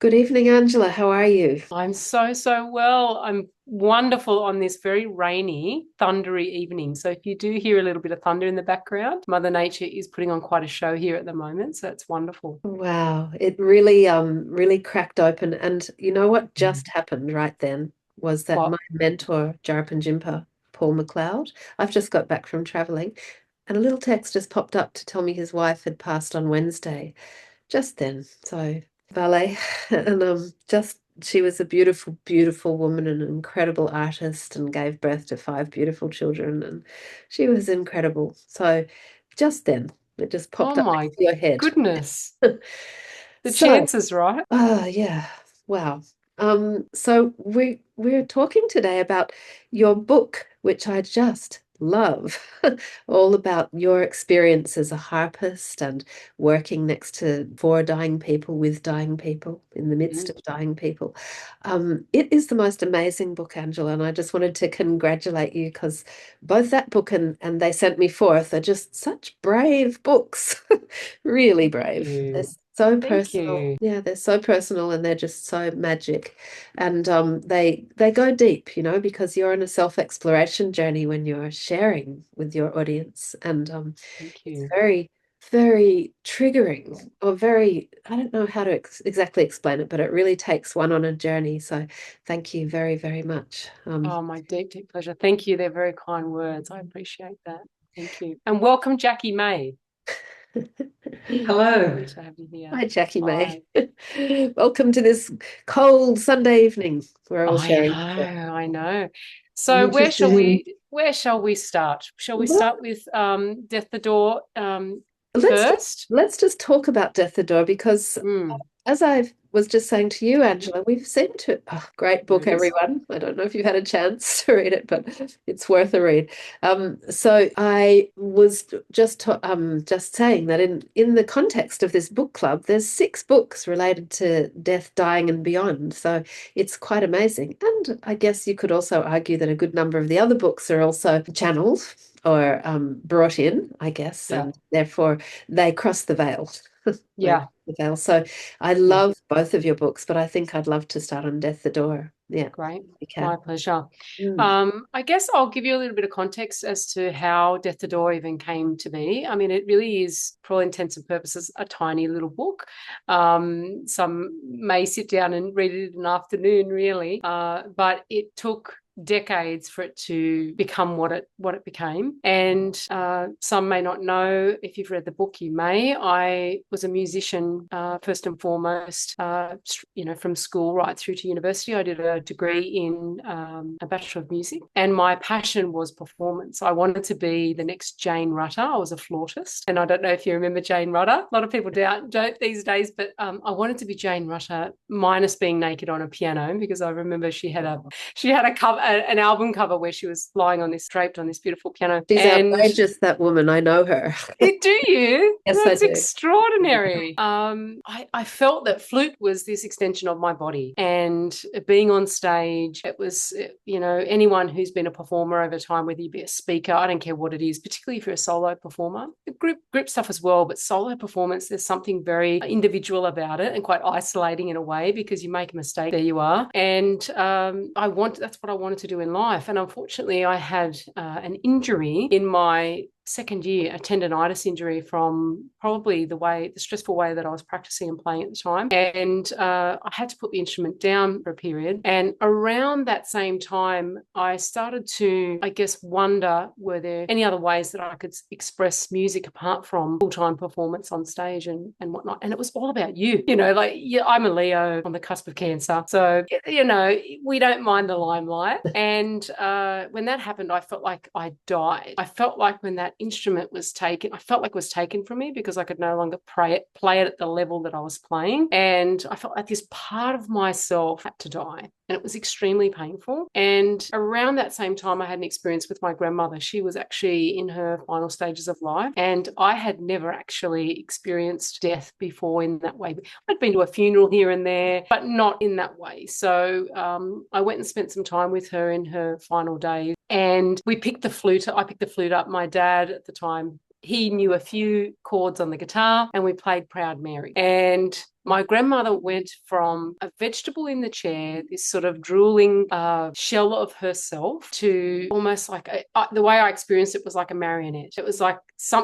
Good evening, Angela. How are you? I'm so well. I'm wonderful on this very rainy, thundery evening. So if you do hear a little bit of thunder in the background, Mother Nature is putting on quite a show here at the moment. So it's wonderful. Wow, it really cracked open. And you know what Mm. just happened right then was that my What? mentor, Jarapin Jimpa, Paul McLeod, I've just got back from traveling, and a little text just popped up to tell me his wife had passed on Wednesday, just then. So ballet, and just she was a beautiful, beautiful woman and an incredible artist and gave birth to five beautiful children, and she was incredible. So just then, it just Oh popped up my next to your head. goodness. The So, chances, right? yeah, wow. So we're talking today about your book, which I just love, all about your experience as a harpist and working next to for dying people, with dying people, in the midst Mm. of dying people. It is the most amazing book, Angela, and I just wanted to congratulate you because both that book and They Sent Me Forth are just such brave books, really Thank brave. They're you. so Thank personal. you. Yeah, they're so personal and they're just so magic. And they go deep, because you're on a self-exploration journey when you're sharing with your audience. And Thank it's you. very, very triggering or very, I don't know how to exactly explain it, but it really takes one on a journey. So thank you very, very much. Oh, my deep, deep pleasure. Thank you. They're very kind words. I appreciate that. Thank you. And welcome, Jackie May. Hello. Lovely to have you here. Hi, Jackie May. Hi. Welcome to this cold Sunday evening. We're all I sharing. know, I know. I'm So interested in. where shall we start? Shall we Well, start with Death the Door let's just first? let's just talk about Death the Door because Mm, as I was just saying to you, Angela, we've seemed to, great there book, it is. everyone. I don't know if you've had a chance to read it, but it's worth a read. So I was just saying that in the context of this book club, there's six books related to death, dying, and beyond. So it's quite amazing. And I guess you could also argue that a good number of the other books are also channeled or brought in, I guess, Yeah, and therefore they cross the veil. They yeah, the veil. So I yeah. love both of your books, but I think I'd love to start on Death the Door. Yeah, Great. you My can. pleasure. Mm. I guess I'll give you a little bit of context as to how Death the Door even came to be. I mean, it really is, for all intents and purposes, a tiny little book. Some may sit down and read it in an afternoon, really, but it took decades for it to become what it became. And some may not know. If you've read the book, you may. I was a musician first and foremost. From school right through to university. I did a degree in a Bachelor of Music, and my passion was performance. I wanted to be the next Jane Rutter. I was a flautist, and I don't know if you remember Jane Rutter. A lot of people don't these days, but I wanted to be Jane Rutter, minus being naked on a piano, because I remember she had a cover, an album cover where she was lying on this draped on this beautiful piano, She's and outrageous, that woman. I know her. do you? Yes, I That's do. extraordinary. I felt that flute was this extension of my body, and being on stage, it was, anyone who's been a performer over time, whether you be a speaker, I don't care what it is, particularly if you're a solo performer, group stuff as well, but solo performance, there's something very individual about it and quite isolating in a way because you make a mistake, there you are. And that's what I wanted to do in life. And unfortunately, I had an injury in my second year, a tendonitis injury from probably the stressful way that I was practicing and playing at the time. And I had to put the instrument down for a period. And around that same time, I started to, I guess, wonder, were there any other ways that I could express music apart from full-time performance on stage and whatnot? And it was all about you. Yeah, I'm a Leo on the cusp of Cancer. So, we don't mind the limelight. And when that happened, I felt like I died. I felt like when that instrument was taken, I felt like it was taken from me because I could no longer play it at the level that I was playing. And I felt like this part of myself had to die. And it was extremely painful. And around that same time, I had an experience with my grandmother. She was actually in her final stages of life. And I had never actually experienced death before in that way. I'd been to a funeral here and there, but not in that way. So I went and spent some time with her in her final days. And we picked the flute. I picked the flute up. My dad at the time, he knew a few chords on the guitar, and we played Proud Mary. And My grandmother went from a vegetable in the chair, this sort of drooling shell of herself, to almost like the way I experienced it was like a marionette. It was like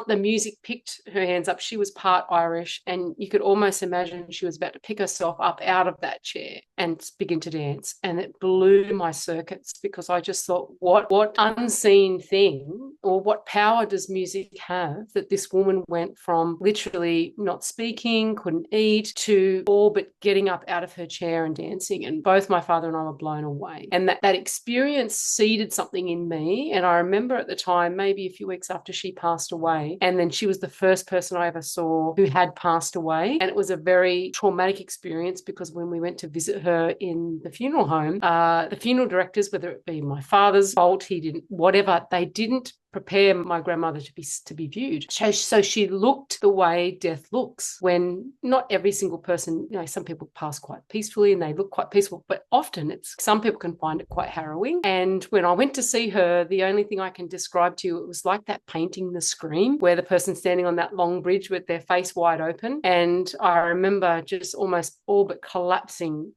the music picked her hands up. She was part Irish, and you could almost imagine she was about to pick herself up out of that chair and begin to dance. And it blew my circuits, because I just thought, what unseen thing, or what power does music have, that this woman went from literally not speaking, couldn't eat, to all but getting up out of her chair and dancing. And both my father and I were blown away. And that experience seeded something in me. And I remember at the time, maybe a few weeks after she passed away, and then she was the first person I ever saw who had passed away. And it was a very traumatic experience, because when we went to visit her in the funeral home, the funeral directors, whether it be my father's fault, they didn't prepare my grandmother to be viewed. So she looked the way death looks, when not every single person, some people pass quite peacefully and they look quite peaceful, but often some people can find it quite harrowing. And when I went to see her, the only thing I can describe to you, it was like that painting The Scream, where the person's standing on that long bridge with their face wide open. And I remember just almost all but collapsing,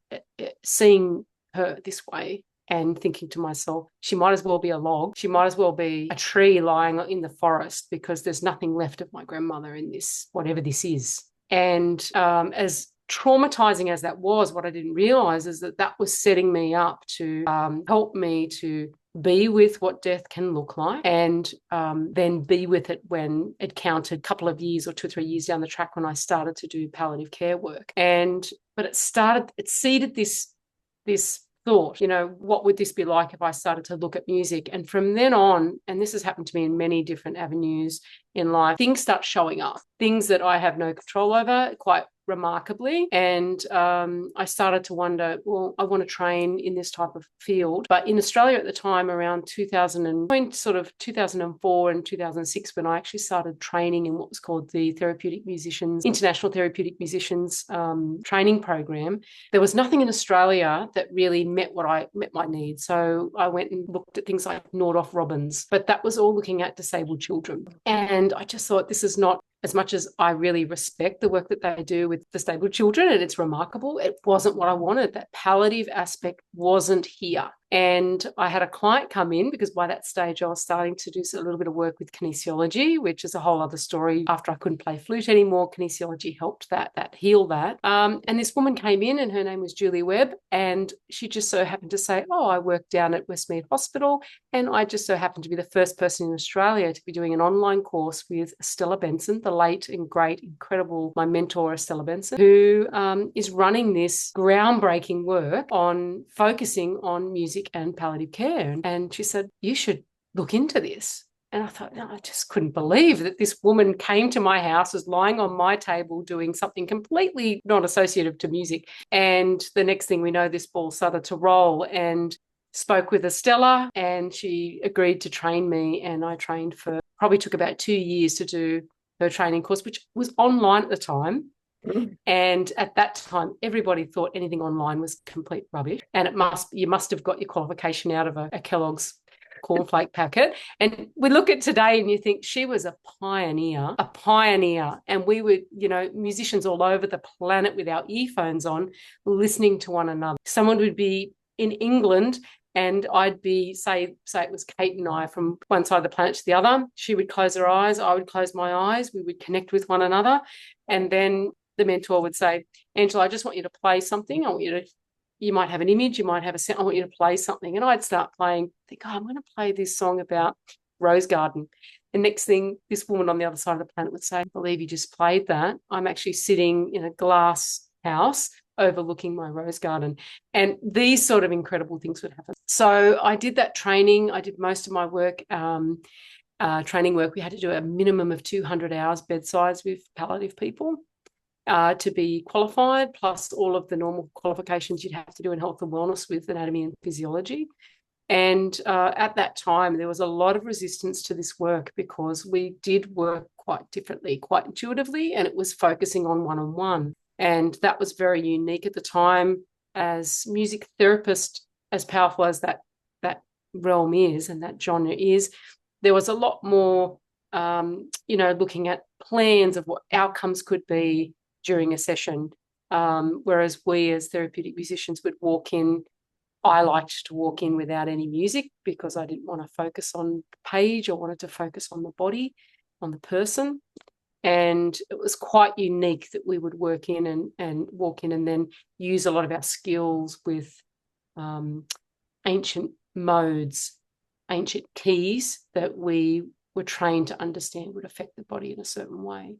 seeing her this way, and thinking to myself, she might as well be a log. She might as well be a tree lying in the forest, because there's nothing left of my grandmother in this, whatever this is. And as traumatizing as that was, what I didn't realize is that was setting me up to help me to be with what death can look like, and then be with it when it counted a couple of years, or 2 or 3 years down the track, when I started to do palliative care work. But it seeded this thought, what would this be like if I started to look at music? And from then on, and this has happened to me in many different avenues in life, things start showing up, things that I have no control over, quite remarkably. And I started to wonder, well, I want to train in this type of field. But in Australia at the time, around 2004 and 2006, when I actually started training in what was called the International Therapeutic Musicians training program, there was nothing in Australia that really met my needs. So I went and looked at things like Nordhoff Robbins, but that was all looking at disabled children. And I just thought, this is not, as much as I really respect the work that they do with disabled children, and it's remarkable, it wasn't what I wanted. That palliative aspect wasn't here. And I had a client come in, because by that stage I was starting to do a little bit of work with kinesiology, which is a whole other story. After I couldn't play flute anymore, kinesiology helped that heal that. And this woman came in, and her name was Julie Webb, and she just so happened to say, I work down at Westmead Hospital, and I just so happened to be the first person in Australia to be doing an online course with Stella Benson, the late and great, incredible, my mentor, Stella Benson, who is running this groundbreaking work on focusing on music and palliative care. And she said, you should look into this. And I thought, no, I just couldn't believe that this woman came to my house, was lying on my table doing something completely not associative to music. And the next thing we know, this ball started to roll, and spoke with Estella, and she agreed to train me. And I trained probably took about 2 years to do her training course, which was online at the time. And at that time, everybody thought anything online was complete rubbish. And you must have got your qualification out of a Kellogg's cornflake packet. And we look at today and you think, she was a pioneer. And we were, musicians all over the planet with our earphones on, listening to one another. Someone would be in England, and I'd be, say it was Kate and I, from one side of the planet to the other. She would close her eyes, I would close my eyes, we would connect with one another. And then the mentor would say, Angela, I just want you to play something. You might have an image, you might have a sound, I want you to play something. And I'd start playing, I'm going to play this song about rose garden. And next thing, this woman on the other side of the planet would say, I believe you just played that. I'm actually sitting in a glass house overlooking my rose garden. And these sort of incredible things would happen. So I did that training. I did most of my work, training work. We had to do a minimum of 200 hours bedsides with palliative people to be qualified, plus all of the normal qualifications you'd have to do in health and wellness with anatomy and physiology. And at that time, there was a lot of resistance to this work, because we did work quite differently, quite intuitively, and it was focusing on one-on-one. And that was very unique at the time. As music therapist, as powerful as that realm is and that genre is, there was a lot more, looking at plans of what outcomes could be during a session. Whereas we as therapeutic musicians would walk in. I liked to walk in without any music because I didn't want to focus on the page. I wanted to focus on the body, on the person. And it was quite unique that we would work in and walk in and then use a lot of our skills with ancient modes, ancient keys that we were trained to understand would affect the body in a certain way.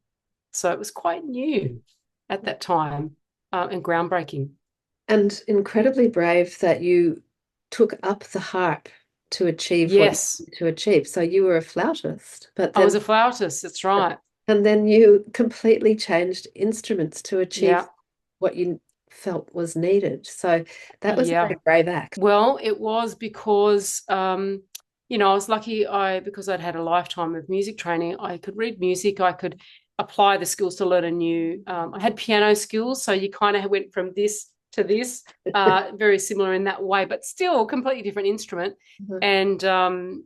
So it was quite new at that time and groundbreaking. And incredibly brave that you took up the harp to achieve what you Yes, wanted to achieve. So you were a flautist, but I was then a flautist. That's right. and then you completely changed instruments to achieve Yeah. what you felt was needed. So that was a Yeah. very brave act. Well, it was because I was lucky because I'd had a lifetime of music training, I could read music, I could apply the skills to learn a new I had piano skills, so you kind of went from this to this, very similar in that way, but still a completely different instrument. Mhm. And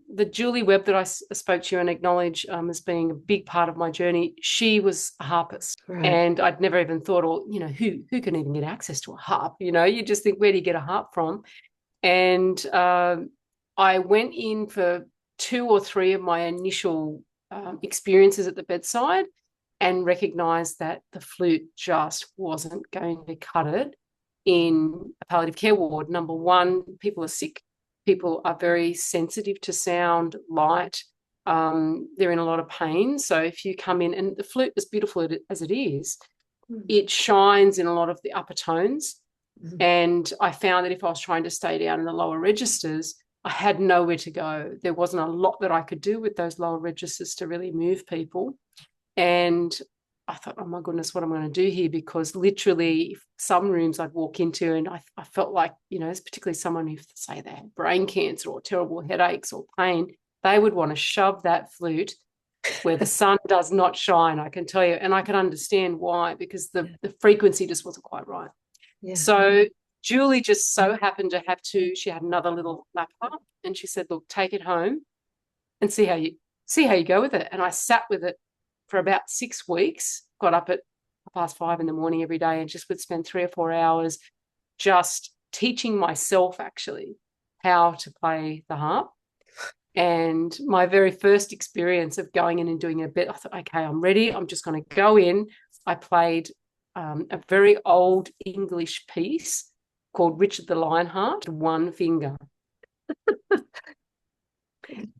the Julie Webb that I spoke to you and acknowledge as being a big part of my journey, she was a harpist. Right. And I'd never even thought, or who can even get access to a harp? You just think, where do you get a harp from? And I went in for 2 or 3 of my initial experiences at the bedside and recognized that the flute just wasn't going to cut it in a palliative care ward. Number one, people are sick. People are very sensitive to sound, light. They're in a lot of pain. So if you come in, and the flute, as beautiful as it is, Mhm. it shines in a lot of the upper tones. Mhm. And I found that if I was trying to stay down in the lower registers, I had nowhere to go. There wasn't a lot that I could do with those lower registers to really move people. And I thought, oh my goodness, what am I going to do here? Because literally some rooms I'd walk into and I felt like, particularly someone who, say they had brain cancer or terrible headaches or pain, they would want to shove that flute where the sun does not shine, I can tell you. And I can understand why, because Yeah. the frequency just wasn't quite right. Yeah. So Julie just so happened to she had another little laptop and she said, look, take it home and see how you go with it. And I sat with it for about 6 weeks, got up at 5:30 in the morning every day and just would spend 3 or 4 hours just teaching myself actually how to play the harp. And my very first experience of going in and doing a bit, I thought, okay, I'm ready. I'm just going to go in. I played a very old English piece called Richard the Lionheart, one finger.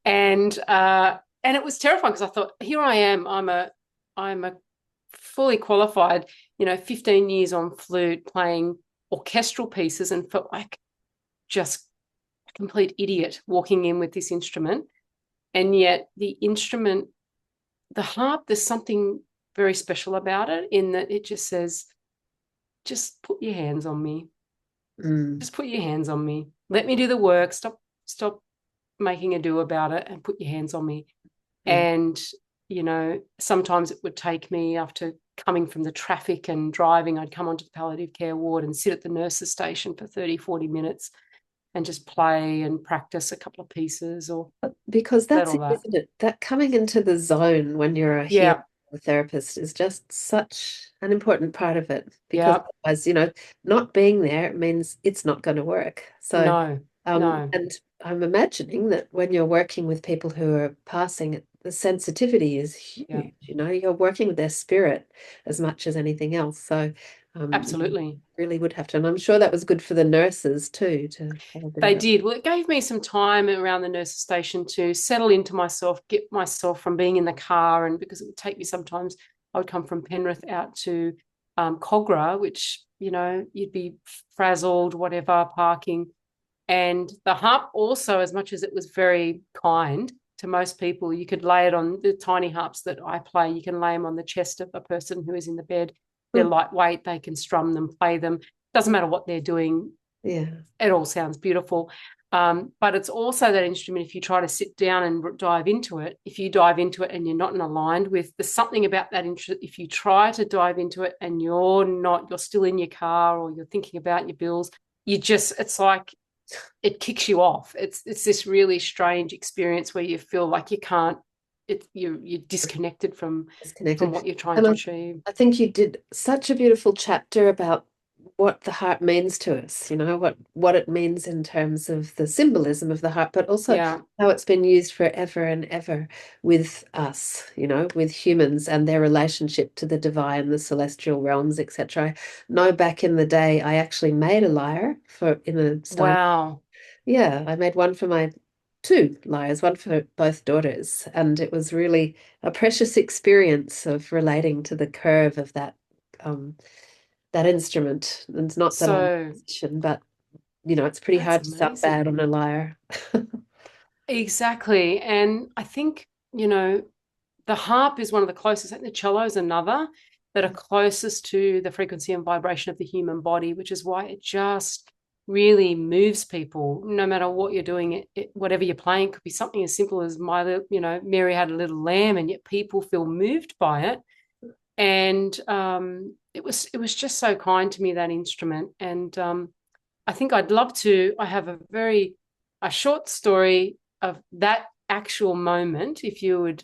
And it was terrifying because I thought, here I am. I'm a fully qualified, 15 years on flute playing orchestral pieces and felt like just a complete idiot walking in with this instrument. And yet the instrument, the harp, there's something very special about it in that it just says, just put your hands on me. Mm. Just put your hands on me. Let me do the work. Stop making a do about it and put your hands on me. Yeah. And, sometimes it would take me after coming from the traffic and driving, I'd come onto the palliative care ward and sit at the nurse's station for 30, 40 minutes and just play and practice a couple of pieces or Because that's all it, that. isn't it? That coming into the zone when you're a healer, Yeah. a therapist is just such an important part of it. Because Yeah. otherwise, not being there means it's not going to work. So, No, no. and I'm imagining that when you're working with people who are passing, the sensitivity is Yeah, huge. You're working with their spirit as much as anything else. So, you absolutely. really would have to. And I'm sure that was good for the nurses too, to have a bit They of a, did. Well, it gave me some time around the nurse's station to settle into myself, get myself from being in the car. And because it would take me sometimes, I would come from Penrith out to Cogra, which, you'd be frazzled, whatever, parking. And the harp also, as much as it was very kind to most people, you could lay it on the tiny harps that I play. You can lay them on the chest of a person who is in the bed. They're Hmm. lightweight. They can strum them, play them. Doesn't matter what they're doing. Yeah. It all sounds beautiful. But it's also that instrument, if you try to sit down and dive into it, if you dive into it and you're not aligned with, there's something about that interest. If you try to dive into it and you're still in your car or you're thinking about your bills, it's like it kicks you off. It's this really strange experience where you feel like you can't you're disconnected from Disconnected. what you're trying And to I, achieve. I think you did such a beautiful chapter about what the heart means to us, what it means in terms of the symbolism of the heart, but also Yeah. how it's been used forever and ever with us, with humans and their relationship to the divine, the celestial realms, etc. I know back in the day I actually made a lyre for in a stone. Wow. Yeah, I made one for my two lyres, one for both daughters, and it was really a precious experience of relating to the curve of um, that instrument. And it's not that I'm a So musician, but it's pretty that's hard to sound bad amazing. on a lyre. Exactly. And I think, the harp is one of the closest, I think the cello is another, that are closest to the frequency and vibration of the human body, which is why it just really moves people. No matter what you're doing, whatever you're playing, could be something as simple as Mary had a little lamb, and yet people feel moved by it. And it was just so kind to me, that instrument. And I think I'd love to. I have a short story of that actual moment, if you would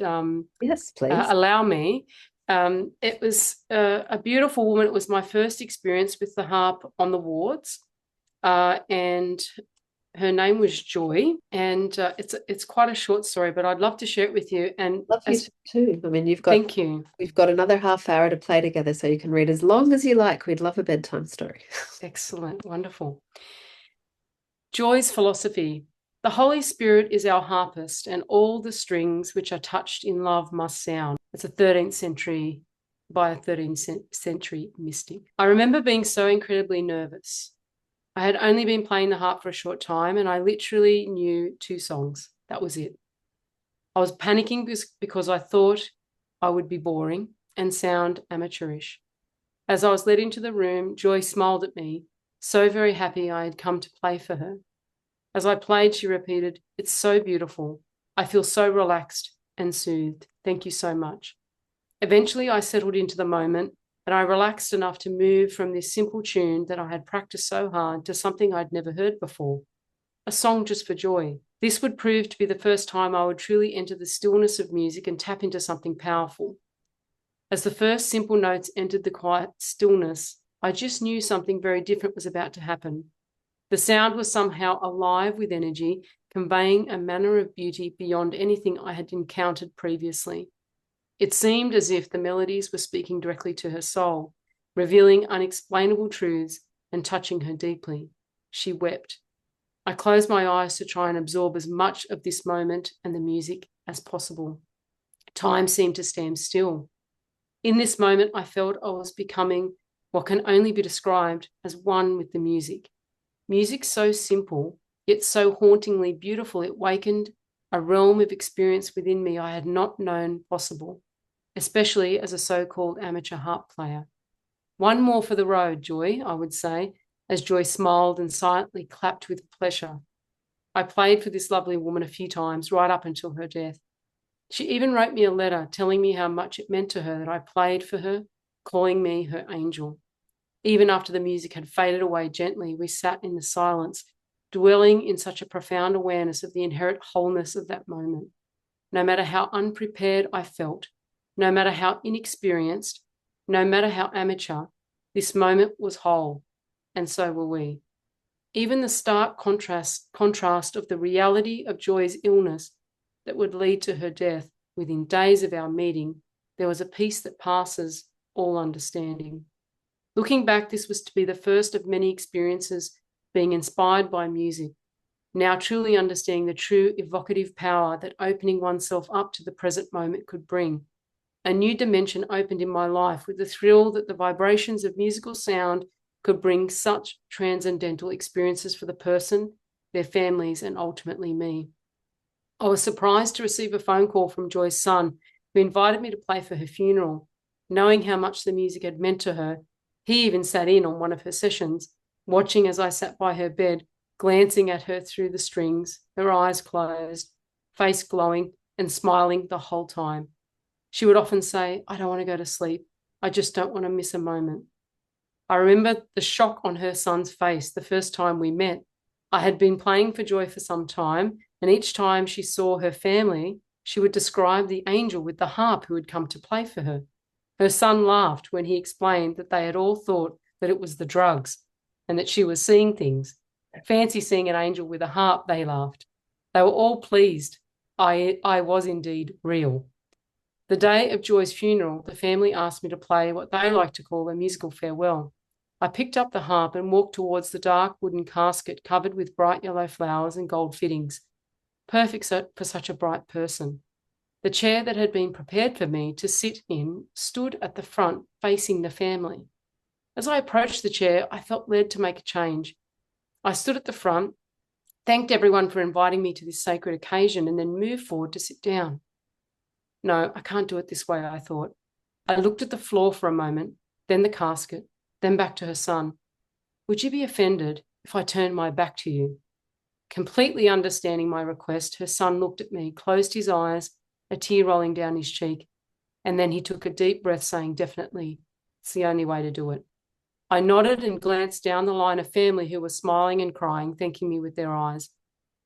Yes, please. allow me. It was a beautiful woman. It was my first experience with the harp on the wards, and her name was Joy. And it's quite a short story, but I'd love to share it with you. And Love you as too. I mean, thank you, we've got another half hour to play together, so you can read as long as you like. We'd love a bedtime story. excellent, wonderful. Joy's philosophy. The Holy Spirit is our harpist, and all the strings which are touched in love must sound. It's a 13th century by a 13th century mystic. I remember being so incredibly nervous. I had only been playing the harp for a short time, and I literally knew two songs. That was it. I was panicking because I thought I would be boring and sound amateurish. As I was led into the room, Joy smiled at me, so very happy I had come to play for her. As I played, she repeated, "It's so beautiful. I feel so relaxed and soothed. Thank you so much." Eventually, I settled into the moment, and I relaxed enough to move from this simple tune that I had practiced so hard to something I'd never heard before, a song just for joy. This would prove to be the first time I would truly enter the stillness of music and tap into something powerful. As the first simple notes entered the quiet stillness, I just knew something very different was about to happen. The sound was somehow alive with energy, conveying a manner of beauty beyond anything I had encountered previously. It seemed as if the melodies were speaking directly to her soul, revealing unexplainable truths and touching her deeply. She wept. I closed my eyes to try and absorb as much of this moment and the music as possible. Time seemed to stand still. In this moment, I felt I was becoming what can only be described as one with the music. Music so simple, yet so hauntingly beautiful, it wakened a realm of experience within me I had not known possible, especially as a so-called amateur harp player. One more for the road, Joy, I would say, as Joy smiled and silently clapped with pleasure. I played for this lovely woman a few times, right up until her death. She even wrote me a letter telling me how much it meant to her that I played for her, calling me her angel. Even after the music had faded away gently, we sat in the silence, dwelling in such a profound awareness of the inherent wholeness of that moment. No matter how unprepared I felt, no matter how inexperienced, no matter how amateur, this moment was whole, and so were we. Even the stark contrast of the reality of Joy's illness that would lead to her death within days of our meeting, there was a peace that passes all understanding. Looking back, this was to be the first of many experiences being inspired by music, now truly understanding the true evocative power that opening oneself up to the present moment could bring. A new dimension opened in my life with the thrill that the vibrations of musical sound could bring such transcendental experiences for the person, their families, and ultimately me. I was surprised to receive a phone call from Joy's son, who invited me to play for her funeral. Knowing how much the music had meant to her, he even sat in on one of her sessions, watching as I sat by her bed, glancing at her through the strings, her eyes closed, face glowing, and smiling the whole time. She would often say, "I don't want to go to sleep. I just don't want to miss a moment." I remember the shock on her son's face the first time we met. I had been playing for Joy for some time, and each time she saw her family, She would describe the angel with the harp who had come to play for her. Her son laughed when he explained that they had all thought that it was the drugs and that she was seeing things. Fancy seeing an angel with a harp, they laughed. They were all pleased. I was indeed real. The day of Joy's funeral, the family asked me to play what they like to call a musical farewell. I picked up the harp and walked towards the dark wooden casket covered with bright yellow flowers and gold fittings, perfect for such a bright person. The chair that had been prepared for me to sit in stood at the front, facing the family. As I approached the chair, I felt led to make a change. I stood at the front, thanked everyone for inviting me to this sacred occasion, and then moved forward to sit down. No, I can't do it this way, I thought. I looked at the floor for a moment, then the casket, then back to her son. Would you be offended if I turned my back to you? Completely understanding my request, her son looked at me, closed his eyes, a tear rolling down his cheek, and then he took a deep breath, saying, definitely, it's the only way to do it. I nodded and glanced down the line of family who were smiling and crying, thanking me with their eyes.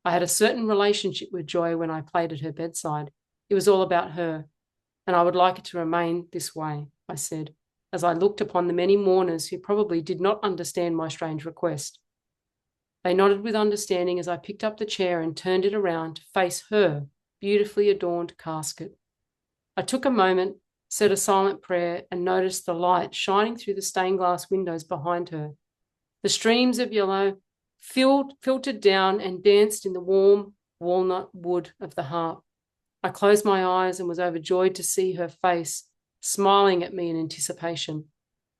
I had a certain relationship with Joy when I played at her bedside. It was all about her, and I would like it to remain this way, I said, as I looked upon the many mourners who probably did not understand my strange request. They nodded with understanding as I picked up the chair and turned it around to face her beautifully adorned casket. I took a moment, said a silent prayer, and noticed the light shining through the stained glass windows behind her. The streams of yellow filtered down and danced in the warm walnut wood of the harp. I closed my eyes and was overjoyed to see her face, smiling at me in anticipation.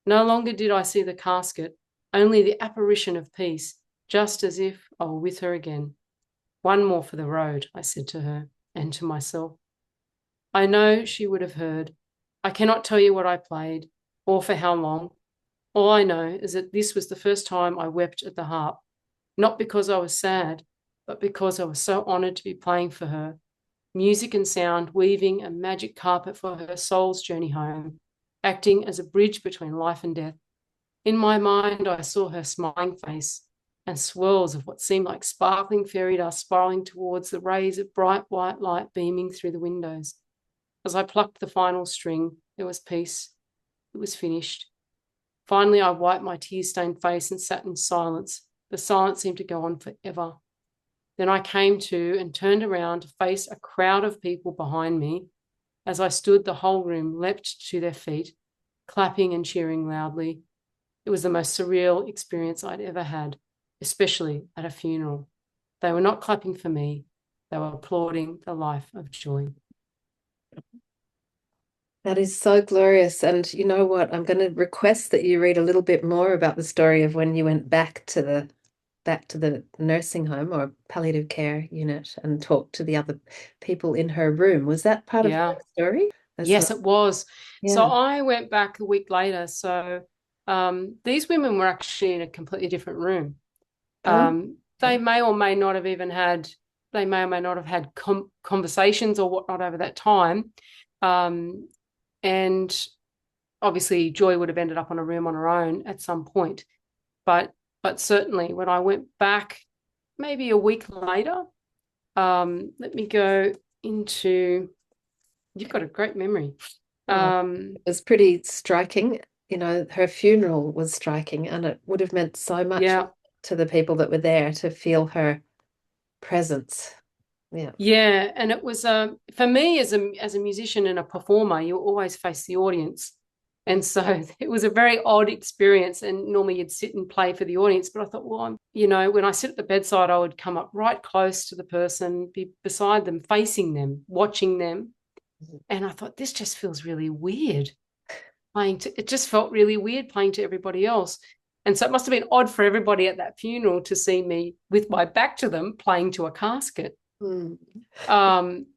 No longer did I see the casket, only the apparition of peace, just as if I were with her again. One more for the road, I said to her and to myself. I know she would have heard. I cannot tell you what I played or for how long. All I know is that this was the first time I wept at the harp, not because I was sad, but because I was so honoured to be playing for her. Music and sound weaving a magic carpet for her soul's journey home, acting as a bridge between life and death. In my mind, I saw her smiling face and swirls of what seemed like sparkling fairy dust spiraling towards the rays of bright white light beaming through the windows. As I plucked the final string, there was peace. It was finished. Finally, I wiped my tear-stained face and sat in silence. The silence seemed to go on forever. Then I came to and turned around to face a crowd of people behind me. As I stood, the whole room leapt to their feet, clapping and cheering loudly. It was the most surreal experience I'd ever had, especially at a funeral. They were not clapping for me. They were applauding the life of Joy. That is so glorious. And you know what? I'm going to request that you read a little bit more about the story of when you went back to the nursing home or palliative care unit and talked to the other people in her room. Was that part of Yeah. her story as Yes, well? it was. So Yeah. I went back a week later. So these women were actually in a completely different room. Oh, They okay. may or may not have even had, they may or may not have had conversations or whatnot over that time. Um, and obviously Joy would have ended up on a room on her own at some point. But certainly when I went back maybe a week later, let me go into, you've got a great memory. Oh, Um, it was pretty striking. You know, her funeral was striking, and it would have meant so much yeah, to the people that were there to feel her presence. Yeah. yeah, and it was for me as a musician and a performer, you always face the audience, Mm. and so it was a very odd experience. And normally you'd sit and play for the audience, but I thought, well, when I sit at the bedside, I would come up right close to the person, be beside them, facing them, watching them, and I thought this just feels really weird playing to. It just felt really weird playing to everybody else. And so it must have been odd for everybody at that funeral to see me with my back to them playing to a casket. Mm. Um,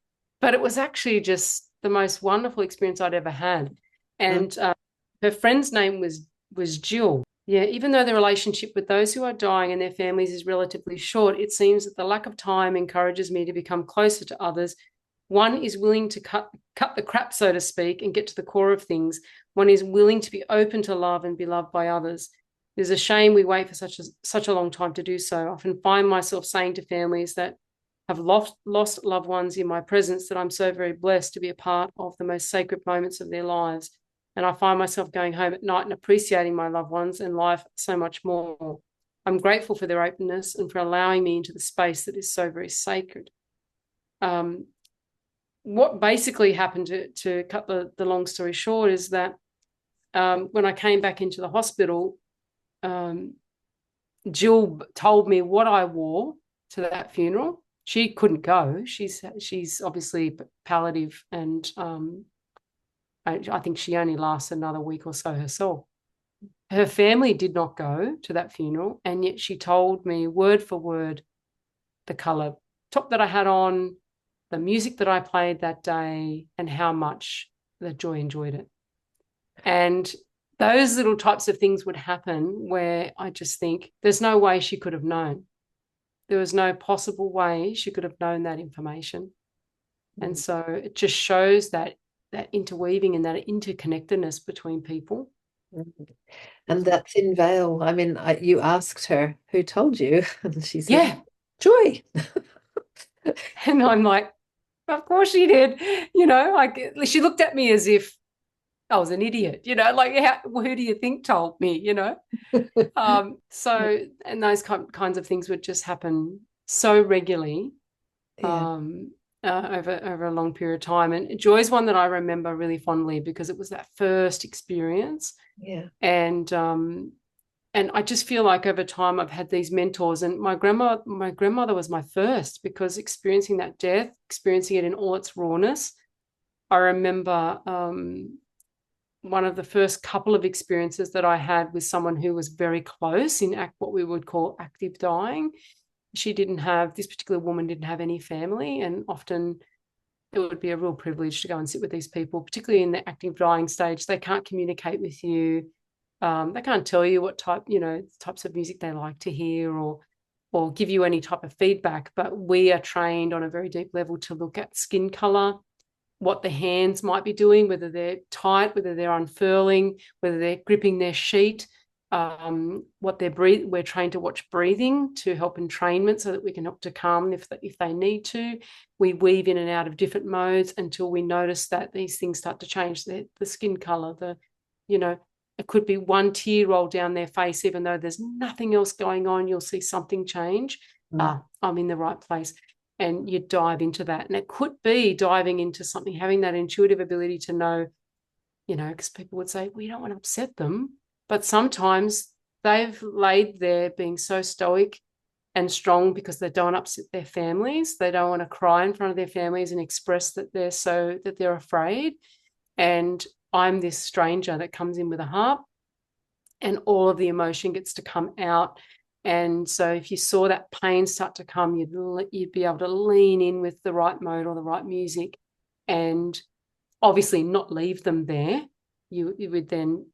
but it was actually just the most wonderful experience I'd ever had. Mm. And her friend's name was Jill. Yeah, even though the relationship with those who are dying and their families is relatively short, it seems that the lack of time encourages me to become closer to others. One is willing to cut the crap, so to speak, and get to the core of things. One is willing to be open to love and be loved by others. There's a shame we wait for such a long time to do so. I often find myself saying to families that have lost loved ones in my presence that I'm so very blessed to be a part of the most sacred moments of their lives. And I find myself going home at night and appreciating my loved ones and life so much more. I'm grateful for their openness and for allowing me into the space that is so very sacred. What basically happened, to cut the long story short, is that when I came back into the hospital, Jill told me what I wore to that funeral. She couldn't go. She's obviously palliative, and I think she only lasts another week or so herself. Her family did not go to that funeral, and yet she told me word for word the color top that I had on, the music that I played that day, and how much that Joy enjoyed it. And those little types of things would happen where I just think there's no way she could have known. There was no possible way she could have known that information. And so it just shows that interweaving and that interconnectedness between people. And that thin veil. I mean, you asked her, who told you? And she said, Yeah. Joy. And I'm like, of course she did. Like she looked at me as if I was an idiot, like who do you think told me, So, and those kinds of things would just happen so regularly, Yeah. over a long period of time. And Joy's one that I remember really fondly because it was that first experience. Yeah. And I just feel like over time I've had these mentors, and my grandmother was my first, because experiencing that death, experiencing it in all its rawness. I remember one of the first couple of experiences that I had with someone who was very close in what we would call active dying. This particular woman didn't have any family, and often it would be a real privilege to go and sit with these people, particularly in the active dying stage. They can't communicate with you. They can't tell you what types of music they like to hear, or give you any type of feedback. But we are trained on a very deep level to look at skin color, what the hands might be doing, whether they're tight, whether they're unfurling, whether they're gripping their sheet, what they're breathing. We're trained to watch breathing to help entrainment so that we can help to calm them if they need to. We weave in and out of different modes until we notice that these things start to change. The skin color, it could be one tear roll down their face, even though there's nothing else going on. You'll see something change. I'm in the right place. And you dive into that. And it could be diving into something, having that intuitive ability to know, because people would say, well, you don't want to upset them. But sometimes they've laid there being so stoic and strong because they don't upset their families. They don't want to cry in front of their families and express that they're afraid. And I'm this stranger that comes in with a harp, and all of the emotion gets to come out. And so if you saw that pain start to come, you'd be able to lean in with the right mode or the right music, and obviously not leave them there. You would then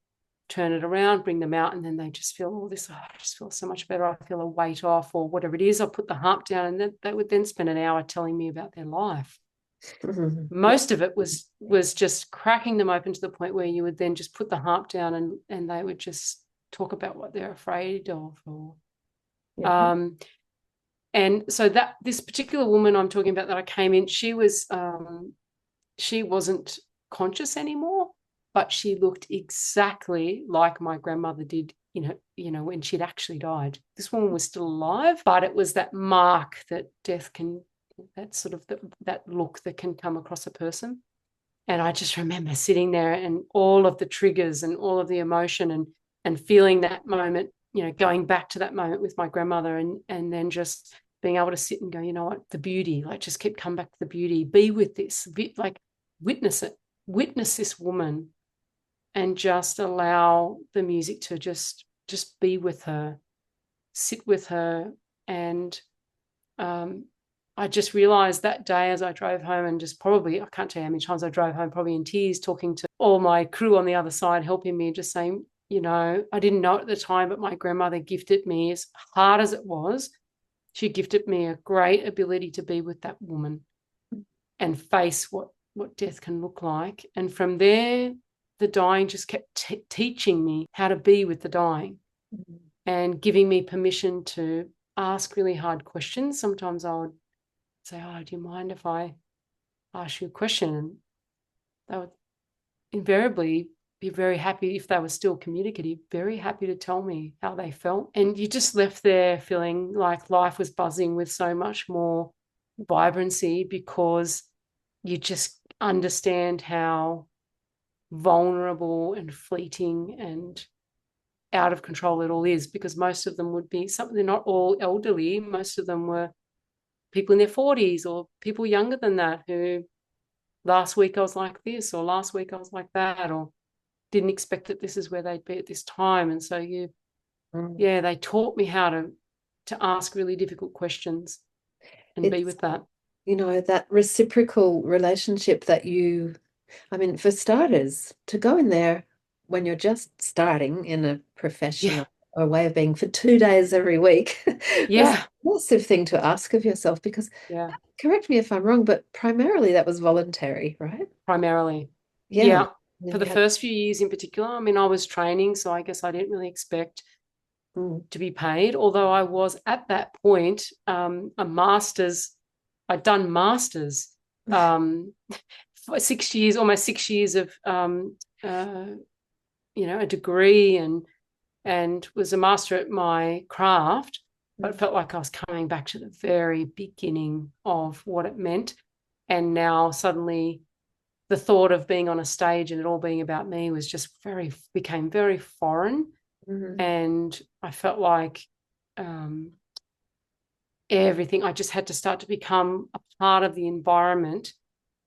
turn it around, bring them out, and then they just feel all this, I just feel so much better. I feel a weight off, or whatever it is. I'll put the harp down, and then they would then spend an hour telling me about their life. Most of it was just cracking them open to the point where you would then just put the harp down, and they would just talk about what they're afraid of, or and so that this particular woman I'm talking about that I came in, she wasn't conscious anymore, but she looked exactly like my grandmother did, when she'd actually died. This woman was still alive, but it was that mark that death can, that sort of that look that can come across a person. And I just remember sitting there and all of the triggers and all of the emotion and feeling that moment, going back to that moment with my grandmother, and then just being able to sit and go, you know what, the beauty, like just keep coming back to the beauty, be with this, like witness it, witness this woman, and just allow the music to just be with her, sit with her. And I just realized that day as I drove home, and just probably, I can't tell you how many times I drove home, probably in tears, talking to all my crew on the other side, helping me, just saying, I didn't know at the time, but my grandmother gifted me, as hard as it was, she gifted me a great ability to be with that woman and face what death can look like. And from there, the dying just kept teaching me how to be with the dying, and giving me permission to ask really hard questions. Sometimes I would say, oh, do you mind if I ask you a question? And they would invariably be very happy, if they were still communicative, very happy to tell me how they felt. And you just left there feeling like life was buzzing with so much more vibrancy, because you just understand how vulnerable and fleeting and out of control it all is, because most of them would be something, they're not all elderly. Most of them were people in their 40s or people younger than that, who last week I was like this, or last week I was like that, or didn't expect that this is where they'd be at this time. And so Mm. yeah, they taught me how to ask really difficult questions and be It's, with that. that reciprocal relationship that I mean, for starters, to go in there when you're just starting in a profession Yeah. or way of being for 2 days every week was a Yeah. massive thing to ask of yourself because, Yeah. correct me if I'm wrong, but primarily that was voluntary, right? Primarily. Yeah. Yeah. For And the you had, first few years in particular, I mean, I was training, so I guess I didn't really expect mm, to be paid, although I was at that point a master's. I'd done masters for 6 years, almost 6 years of a degree, and was a master at my craft, but mm, felt like I was coming back to the very beginning of what it meant. And now suddenly the thought of being on a stage and it all being about me was just became very foreign. mm, And I felt like um, everything, I just had to start to become a part of the environment.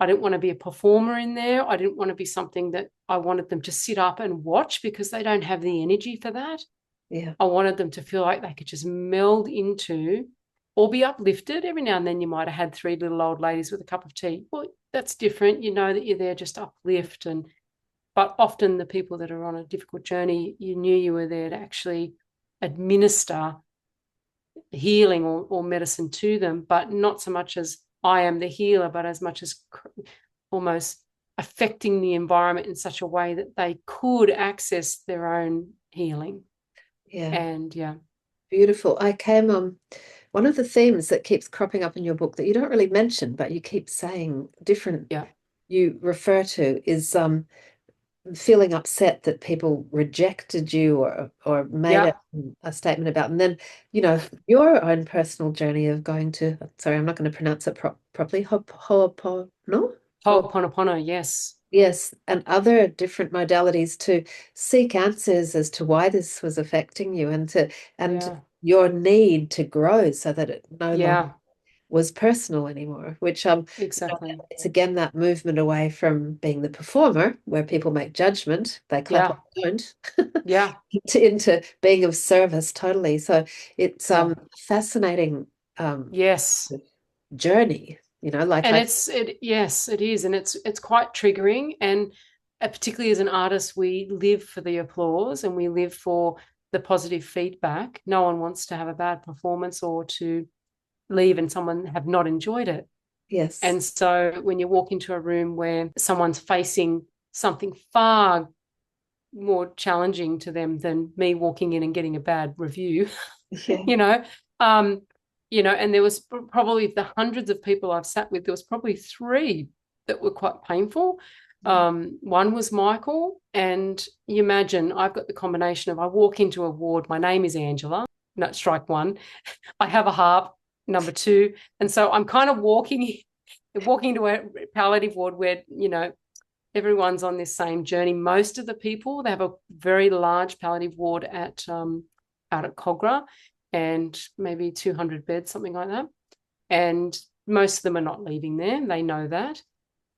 I didn't want to be a performer in there. I didn't want to be something that I wanted them to sit up and watch, because they don't have the energy for that. yeah, I wanted them to feel like they could just meld into or be uplifted. Every now and then you might have had three little old ladies with a cup of tea. Well, that's different. You know that you're there just to uplift. But often the people that are on a difficult journey, you knew you were there to actually administer healing or medicine to them, but not so much as I am the healer, but as much as almost affecting the environment in such a way that they could access their own healing. yeah. And yeah, Beautiful. I came one of the themes that keeps cropping up in your book that you don't really mention, but you keep saying different yeah, you refer to is feeling upset that people rejected you or made yeah, a statement about, and then, your own personal journey of going to, sorry, I'm not going to pronounce it properly, no? Ho'oponopono, yes, Yes, and other different modalities to seek answers as to why this was affecting you and yeah, your need to grow so that it no longer yeah, was personal anymore, which exactly, it's again that movement away from being the performer where people make judgment, they clap or yeah, they don't, yeah, into being of service totally. So it's yeah, fascinating um yes. journey, like And I yes, it is, and it's quite triggering. And particularly as an artist, we live for the applause and we live for the positive feedback. No one wants to have a bad performance or to leave and someone have not enjoyed it. yes, And so when you walk into a room where someone's facing something far more challenging to them than me walking in and getting a bad review, yeah, you know, um, and there was probably the hundreds of people I've sat with, there was probably three that were quite painful. One was Michael, and you imagine I've got the combination of I walk into a ward, my name is Angela, no, strike one. I have a harp, number two. And so I'm kind of walking to a palliative ward where, everyone's on this same journey. Most of the people, they have a very large palliative ward out at Cogra, and maybe 200 beds, something like that. And most of them are not leaving there. They know that.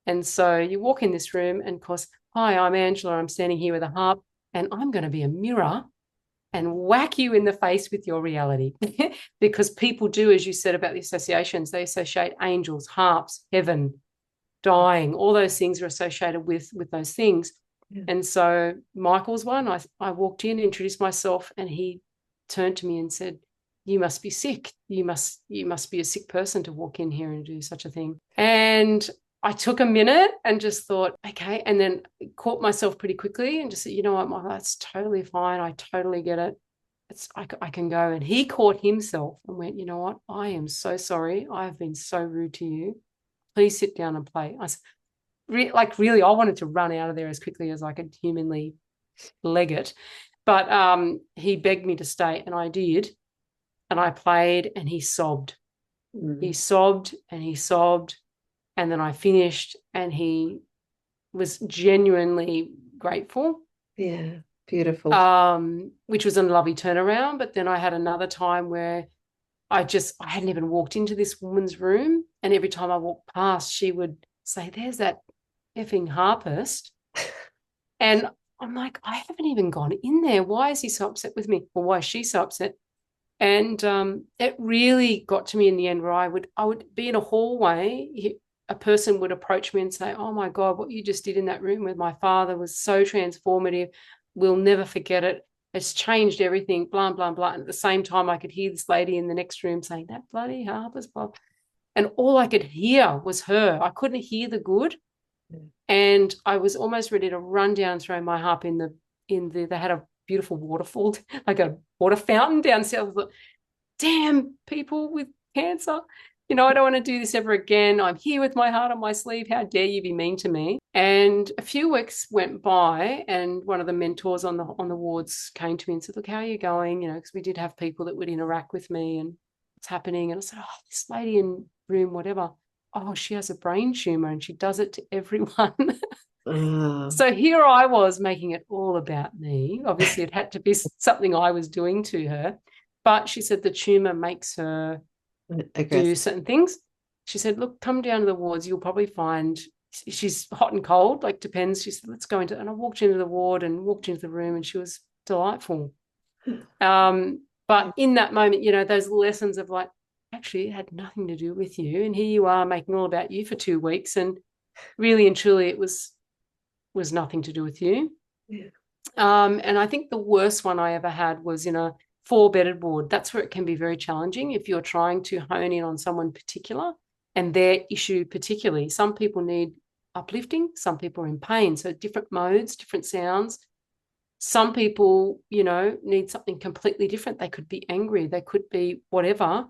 And so you walk in this room, and of course, hi, I'm Angela. I'm standing here with a harp, and I'm going to be a mirror and whack you in the face with your reality. Because people do, as you said about the associations, they associate angels, harps, heaven, dying, all those things are associated with those things. yeah, And so Michael's one. I walked in, introduced myself, and he turned to me and said, "You must be sick. You must be a sick person to walk in here and do such a thing." And I took a minute and just thought, okay, and then caught myself pretty quickly and just said, you know what, Michael, that's totally fine. I totally get it. I can go. And he caught himself and went, you know what? I am so sorry. I have been so rude to you. Please sit down and play. I said, really, I wanted to run out of there as quickly as I could humanly leg it. But he begged me to stay, and I did. And I played, and he sobbed. He sobbed and he sobbed. And then I finished, and he was genuinely grateful. Yeah, beautiful. Which was a lovely turnaround. But then I had another time where I hadn't even walked into this woman's room. And every time I walked past, she would say, there's that effing harpist. And I'm like, I haven't even gone in there. Why is he so upset with me? Or why is she so upset? And it really got to me in the end where I would be in a hallway. A person would approach me and say, oh my God, what you just did in that room with my father was so transformative. We'll never forget it. It's changed everything, blah, blah, blah. And at the same time, I could hear this lady in the next room saying, that bloody harpist, blah. And all I could hear was her. I couldn't hear the good. And I was almost ready to run down and throw my harp they had a beautiful waterfall, like a water fountain downstairs. I thought, damn, people with cancer. I don't want to do this ever again. I'm here with my heart on my sleeve. How dare you be mean to me? And a few weeks went by, and one of the mentors on the wards came to me and said, look, how are you going? Because we did have people that would interact with me and what's happening. And I said, oh, this lady in room, whatever. Oh, she has a brain tumor and she does it to everyone. So here I was making it all about me. Obviously, it had to be something I was doing to her. But she said the tumor makes her do certain things. She said, look, come down to the wards. You'll probably find she's hot and cold, like depends. She said, let's go into, and I walked into the ward and walked into the room, and she was delightful. But in that moment, those lessons of like, actually, it had nothing to do with you. And here you are making all about you for 2 weeks. And really and truly, it was nothing to do with you. Yeah. And I think the worst one I ever had was in a 4-bedded ward. That's where it can be very challenging if you're trying to hone in on someone particular and their issue particularly. Some people need uplifting, some people are in pain. So different modes, different sounds. Some people, need something completely different. They could be angry, they could be whatever.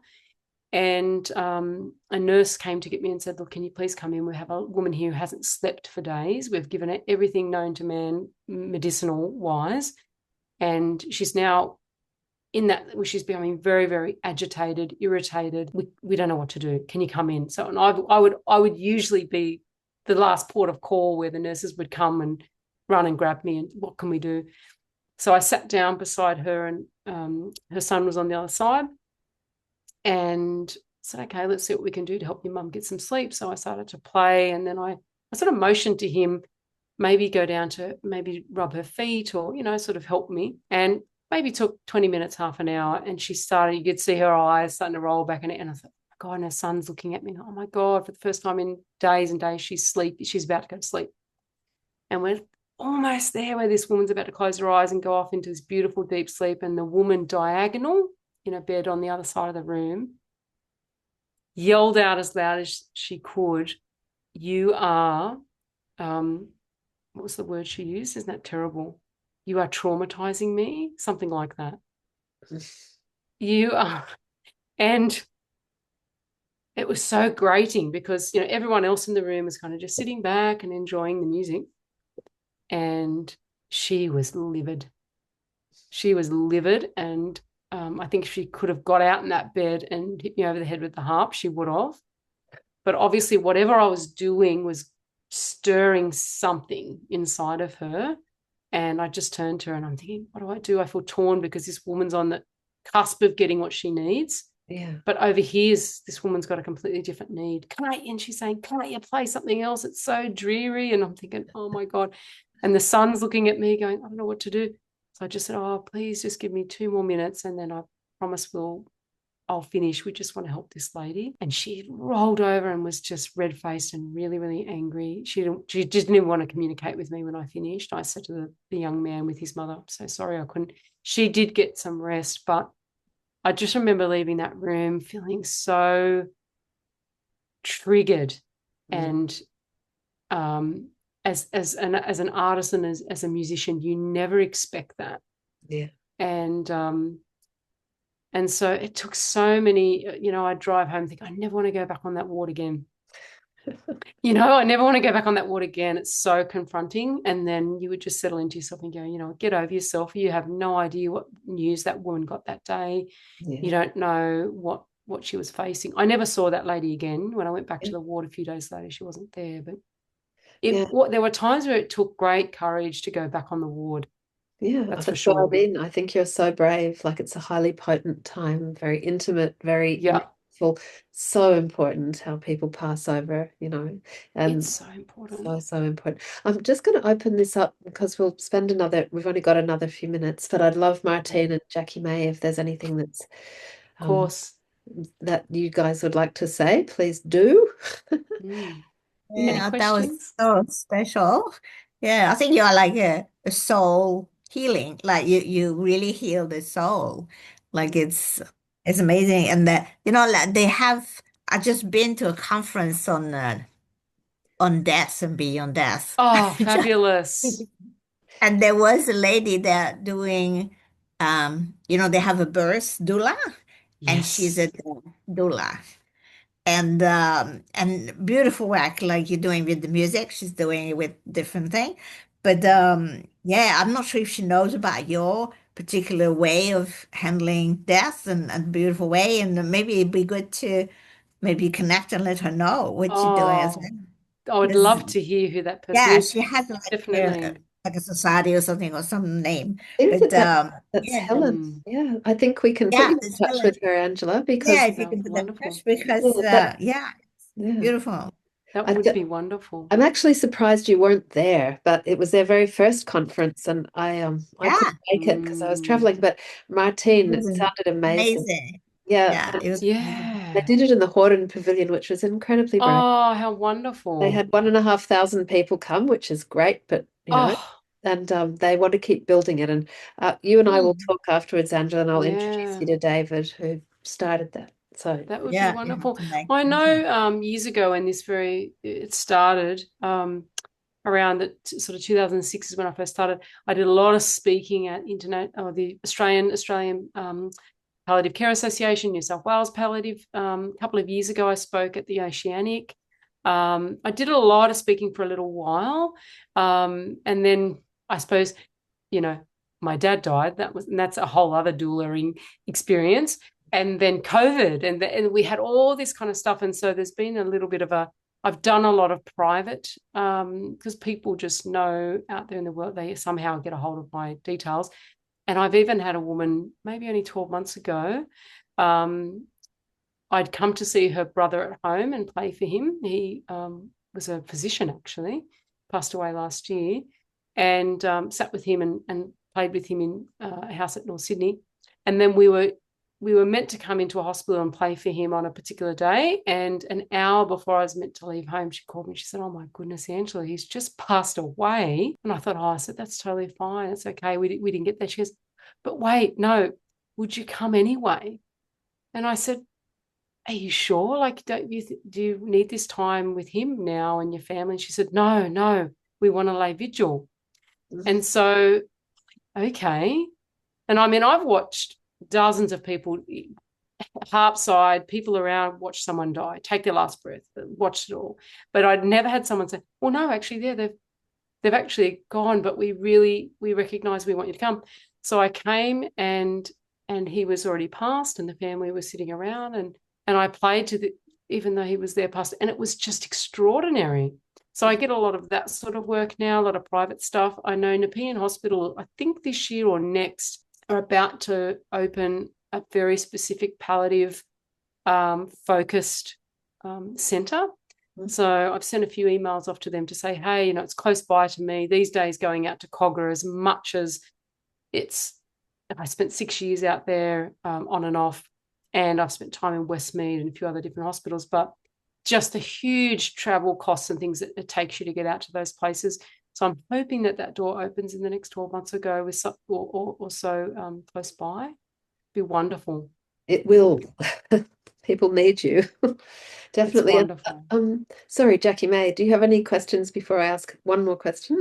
And a nurse came to get me and said, look, can you please come in? We have a woman here who hasn't slept for days. We've given her everything known to man, medicinal wise. And she's now in that, she's becoming very, very agitated, irritated. We don't know what to do. Can you come in? So, and I would usually be the last port of call where the nurses would come and run and grab me and what can we do? So I sat down beside her, and her son was on the other side. And said, okay, let's see what we can do to help your mum get some sleep. So I started to play, and then I sort of motioned to him, maybe go down to maybe rub her feet or, sort of help me. And maybe took 20 minutes, half an hour. And she started, you could see her eyes starting to roll back. And I thought, oh God, and her son's looking at me. Oh my God, for the first time in days and days, she's sleepy. She's about to go to sleep. And we're almost there where this woman's about to close her eyes and go off into this beautiful deep sleep. And the woman diagonal in a bed on the other side of the room yelled out as loud as she could, you are, what was the word she used? Isn't that terrible? You are traumatizing me, something like that. You are. And it was so grating because, everyone else in the room was kind of just sitting back and enjoying the music. And she was livid. She was livid. And I think if she could have got out in that bed and hit me over the head with the harp, she would have. But obviously, whatever I was doing was stirring something inside of her. And I just turned to her and I'm thinking, what do I do? I feel torn because this woman's on the cusp of getting what she needs. Yeah. But over here, this woman's got a completely different need. And she's saying, can't you play something else? It's so dreary. And I'm thinking, oh my God. And the son's looking at me going, I don't know what to do. So I just said, oh, please just give me 2 more minutes. And then I promise I'll finish. We just want to help this lady. And she rolled over and was just red-faced and really, really angry. She didn't even want to communicate with me when I finished. I said to the young man with his mother, I'm so sorry I couldn't. She did get some rest, but I just remember leaving that room feeling so triggered. And as an artist and as a musician, you never expect that. Yeah. And And so it took so many, I'd drive home and think, I never want to go back on that ward again. I never want to go back on that ward again. It's so confronting. And then you would just settle into yourself and go, get over yourself. You have no idea what news that woman got that day. You Yeah. don't know what she was facing. I never saw that lady again. When I went back Yeah. to the ward a few days later, she wasn't there. But Yeah. there were times where it took great courage to go back on the ward. Yeah, That's for that's what I sure. mean. I think you're so brave. Like it's a highly potent time, very intimate, very Yeah, meaningful, so important how people pass over, it's and so important. so, so important. I'm just going to open this up because we've only got another few minutes, but I'd love Of Martine and Jackie May if there's anything um, course. that you guys would like to say, please do. Mm. Any Yeah. Yeah, that was questions? so special. Yeah, I think you are like a soul healing. Like you really heal the soul. Like Mm. it's amazing. And that like they have I just been to a conference on death and beyond death. Oh, fabulous. And there was a lady there doing they have a birth doula and she's Yes. a doula. And beautiful work like you're doing with the music. She's doing it with different thing. But yeah, I'm not sure if she knows about your particular way of handling death and beautiful way. And maybe it'd be good to maybe connect and let her know what you're doing as well. Oh, I would Because love to hear who that person yeah, is. she has Definitely. like a society or something or some name. I think But that's yeah, Helen. Mm. Yeah, I think we can put yeah, you in it's touch Helen. with her, Angela, Yeah, because if you That would can be put that wonderful. first because yeah, that yeah, it's yeah. beautiful. That I, would be wonderful. I'm actually surprised you weren't there, but it was their very first conference, and I Yeah. couldn't make it because I was Mm. traveling. But Martine, It it was sounded amazing. amazing. Yeah, Yeah, and it was amazing. they Yeah. did it in the Horden Pavilion, which was incredibly brave. Oh, how They wonderful. had 1,500 people come, which is great, but Oh, and they want to keep building it. And you and I will Mm. talk afterwards, Angela, and I'll introduce yeah. you to David, who started that. So That would be Yeah, you have wonderful. to make I know contact. years ago when it started, around sort of 2006 is when I first started. I did a lot of speaking at internet or the Australian Palliative Care Association, New South Wales Palliative. A couple of years ago, I spoke at the Oceanic. I did a lot of speaking for a little while, and then I suppose, you know, my dad died. That's a whole other dueling experience. And then COVID, and we had all this kind of stuff. And so there's been a little bit of a. I've done a lot of private because people just know out there in the world they somehow get a hold of my details. And I've even had a woman, maybe only 12 months ago, um, I'd come to see her brother at home and play for him. He was a physician, actually, passed away last year, and sat with him and played with him in a house at North Sydney. And then we were meant to come into a hospital and play for him on a particular day. And an hour before I was meant to leave home, she called me. She said, "Oh my goodness, Angela, he's just passed away." And I thought, "Oh," I said, "that's totally fine. It's okay. We didn't get there." She goes, "But wait, no, would you come anyway?" And I said, "Are you sure? Like, do you need this time with him now and your family?" And she said, "No, no, we want to lay vigil." mhm. And so, okay. And I mean, I've watched dozens of people, Harp side, people around, watch someone die, take their last breath, watched it all. But I'd never had someone say, "Well, no, actually, yeah, they've actually gone, but we recognize we want you to come." So I came and he was already passed and the family was sitting around and I played to the even though he was there past and it was just extraordinary. So I get a lot of that sort of work now, a lot of private stuff. I know Nepean Hospital, I think this year or next, are about to open a very specific palliative focused centre. So I've sent a few emails off to them to say, "Hey, it's close by to me. These days going out to Cogra as much as it's, I spent 6 years out there on and off, and I've spent time in Westmead and a few other different hospitals, but just the huge travel costs and things that it takes you to get out to those places. So I'm hoping that door opens in the next 12 months ago with or so close by. It'd be wonderful. It will. People need you. It's Definitely. And, wonderful. sorry, Jackie May, do you have any questions before I ask one more question?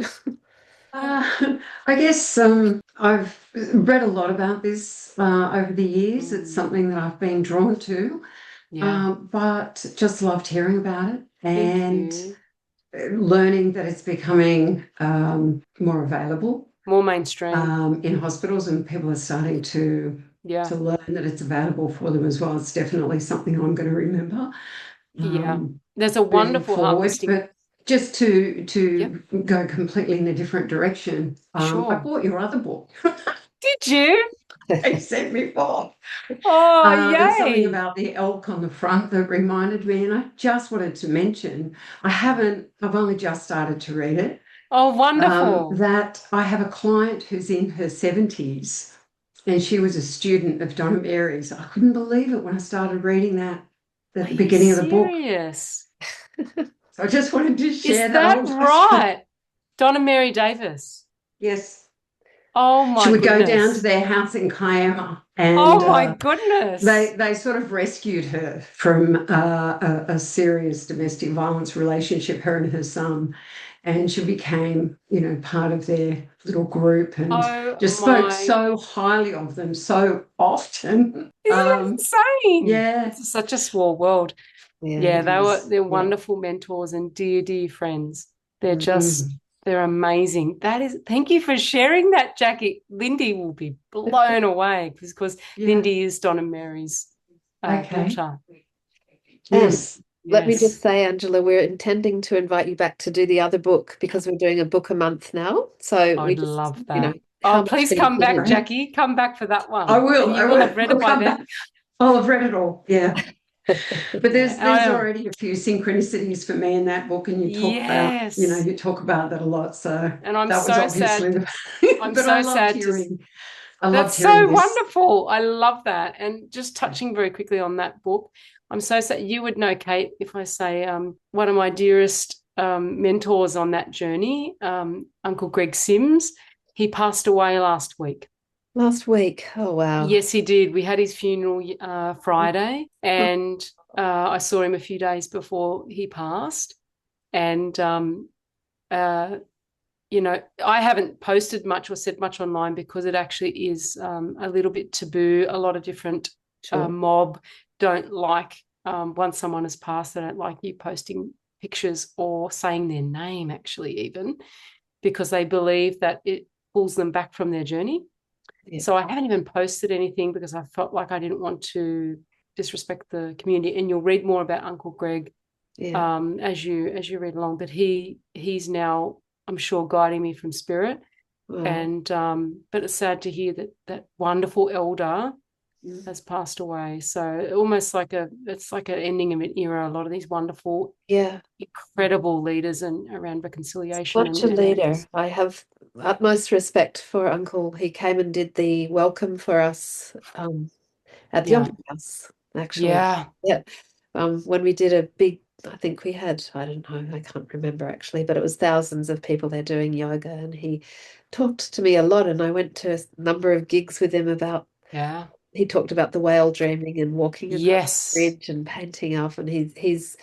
I guess I've read a lot about this over the years. It's something that I've been drawn to, Yeah. but just loved hearing about it Thank and you. learning that it's becoming more available More mainstream. in hospitals, and people are starting Yeah. to learn that it's available for them as well. It's definitely something I'm going to remember. Yeah. Um, There's a moving wonderful forward. harpisting. But just to Yep. go completely in a different direction, I Sure. bought your other book. Did you? They sent me for. Oh, There's something yay. about the elk on the front that reminded me, and I just wanted to mention, I've only just started to read it, Oh, wonderful. that I have a client who's in her 70s, and she was a student of Donna Mary's. I couldn't believe it when I started reading that Are at the you beginning of the book. serious? So I just wanted to Is share that. that right? Donna Mary Davis. Yes. Oh She my would go down to goodness. their house in Kiama, and Oh my goodness. they sort of rescued her from a serious domestic violence relationship, her and her son, and she became, part of their little group and Oh just spoke my. so highly of them so often. Isn't it insane? Yeah, It's such a small world. Yeah. Yeah, it is. they're Yeah. wonderful mentors and dear, dear friends. They're Mm. just they're amazing. Thank you for sharing that, Jackie. Lindy will be blown away because Yeah. Lindy is Donna Mary's Okay. daughter. And Yes. let me just Yes. say, Angela, we're intending to invite you back to do the other book because we're doing a book a month now. So we I'd just, love that. how Oh, much please can you come put back, in? Great. Jackie. Come back for that I one. will. And I you will will. have read I'll it by come then. back. I'll have read it all. Yeah. But Yeah. there's already a few synchronicities for me in that book, and Yes. you talk about that a lot. So And I'm that was so obviously sad. I'm but I so loved sad to hearing. I That's loved so hearing this. wonderful. I love that. And just touching very quickly on that book, I'm so sad. You would know, Kate, if I say one of my dearest mentors on that journey, Uncle Greg Sims, he passed away last week. Last week. Oh, wow. Yes, he did. We had his funeral Friday, and I saw him a few days before he passed. And uh, I haven't posted much or said much online because it actually is a little bit taboo. A lot of different Sure. mob don't like, once someone has passed, they don't like you posting pictures or saying their name, actually, even because they believe that it pulls them back from their journey. Yeah. So I haven't even posted anything because I felt like I didn't want to disrespect the community. And you'll read more about Uncle Greg Yeah. as you read along. But he's now, I'm sure, guiding me from spirit. Wow. And but it's sad to hear that wonderful elder Mm. has passed away. So almost it's like an ending of an era. A lot of these wonderful, Yeah. incredible leaders and around reconciliation Such a and leader. I have utmost respect for Uncle. He came and did the welcome for us at the yeah, Opera House, actually. yeah, Yeah. When we did a big, I think we had, I don't know, I can't remember actually, but it was thousands of people there doing yoga, and he talked to me a lot, and I went to a number of gigs with him about, yeah. he talked about the whale dreaming and walking across the Yes, bridge and painting up, and he's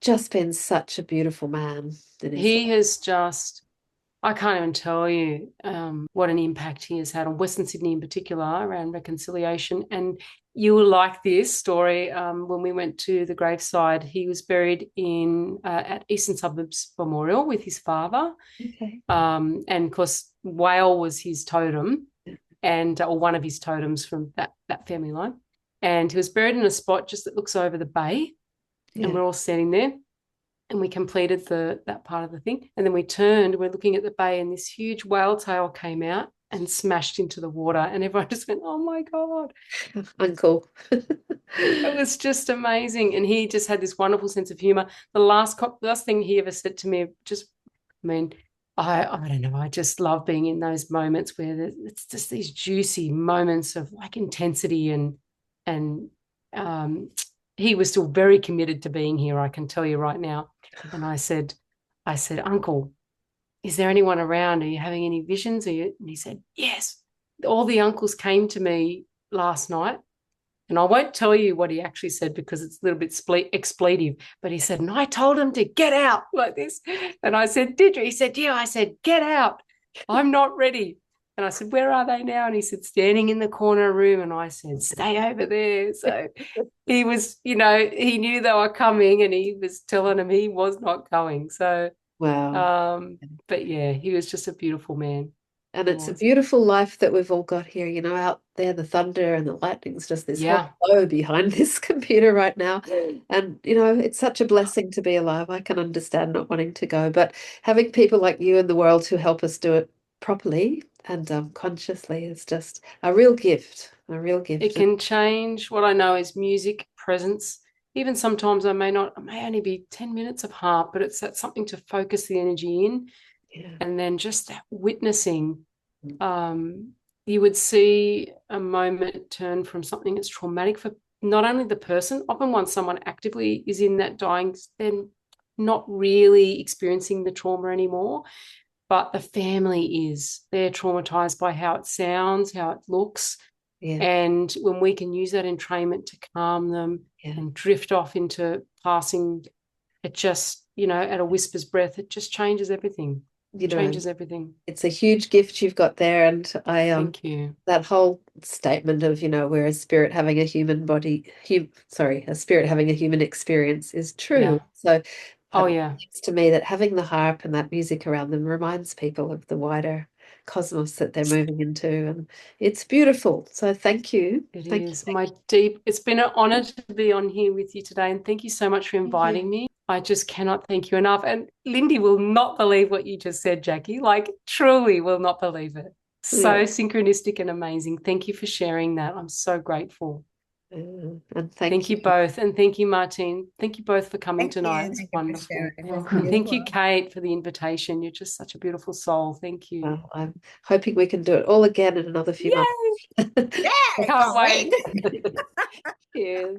just been such a beautiful man in his life. he has just. I can't even tell you what an impact he has had on Western Sydney in particular around reconciliation. And you will like this story. When we went to the graveside, he was buried in at Eastern Suburbs Memorial with his father. Okay. And of course, whale was his totem, and or one of his totems from that family line. And he was buried in a spot just that looks over the bay, and Yeah. we're all standing there. And we completed that part of the thing. And then we turned, we're looking at the bay, and this huge whale tail came out and smashed into the water. And everyone just went, oh my God. Uncle. It was just amazing. And he just had this wonderful sense of humor. The last thing he ever said to me, I don't know, I just love being in those moments where it's just these juicy moments of like intensity and he was still very committed to being here, I can tell you right now. And I said, Uncle, is there anyone around? Are you having any visions? And he said, yes. All the uncles came to me last night. And I won't tell you what he actually said because it's a little bit expletive. But he said, and I told him to get out like this. And I said, did you? He said, yeah. I said, get out. I'm not ready. And I said, where are they now? And he said, standing in the corner room. And I said, stay over there. So he was, he knew they were coming, and he was telling them he was not going. So, Wow. but yeah, he was just a beautiful man. And He it's a was. beautiful life that we've all got here, out there, the thunder and the lightning's just this whole Yeah. glow behind this computer right now. And, it's such a blessing to be alive. I can understand not wanting to go, but having people like you in the world who help us do it properly and consciously is just a real gift, a real It gift. can change. What I know is music, presence. Even sometimes I may only be 10 minutes of harp, but it's that something to focus the energy in. Yeah. And then just that witnessing, you would see a moment turn from something that's traumatic for not only the person. Often once someone actively is in that dying, then not really experiencing the trauma anymore, but the family is. They're traumatized by how it sounds, how it looks. Yeah. And when we can use that entrainment to calm them and drift off into passing, it just, at a whisper's breath, it just changes everything. Changes everything. It's a huge gift you've got there. And Thank you. that whole statement of, we're a spirit having a human body, a spirit having a human experience is true. Yeah. So Yeah. it's to me that having the harp and that music around them reminds people of the wider cosmos that they're moving into, and it's beautiful. So thank you. It Thank is you. it's been an honor to be on here with you today, and thank you so much for inviting me. I just cannot thank you enough. And Lindy will not believe what you just said, Jackie. Like, truly will not believe it. So synchronistic and amazing. Thank you for sharing that. I'm so grateful. And Thank you both. And thank you, Martine. Thank you both for coming tonight. It's Thank you for wonderful. sharing. And thank you, Kate, for the invitation. You're just such a beautiful soul. Thank you. Well, I'm hoping we can do it all again in another few months. I can't wait. Cheers.